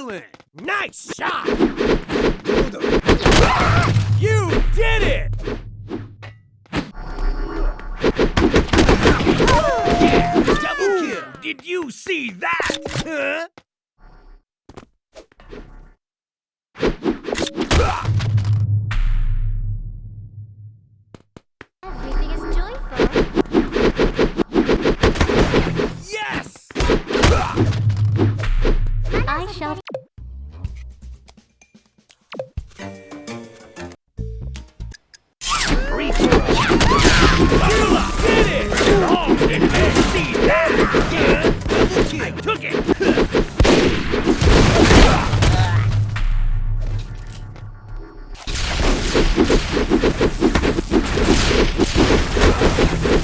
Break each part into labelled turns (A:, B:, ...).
A: Excellent! Nice shot! You did it! Yeah, double kill! Did you see that? Huh?
B: Everything is joyful.
A: Yes!
B: I shall.
A: Free throw! You did it! Oh, did you see that? Double kill! I took it!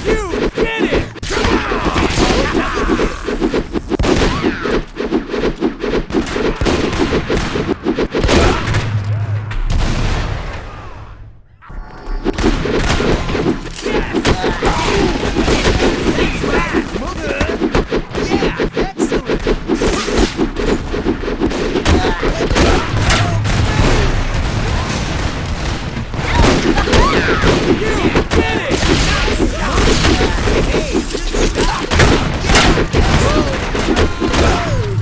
A: You did it!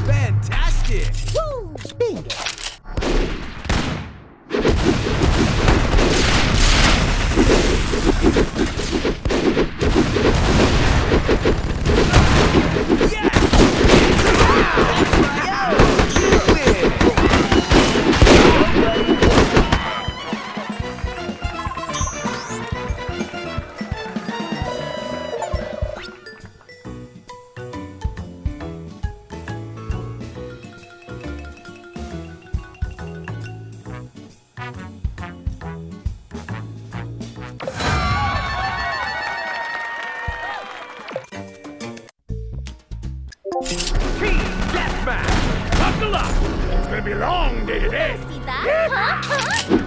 A: Fantastic!
B: Woo! Bingo!
A: Team deathmatch! Buckle up! It's gonna be a long day today!
B: See that? Huh?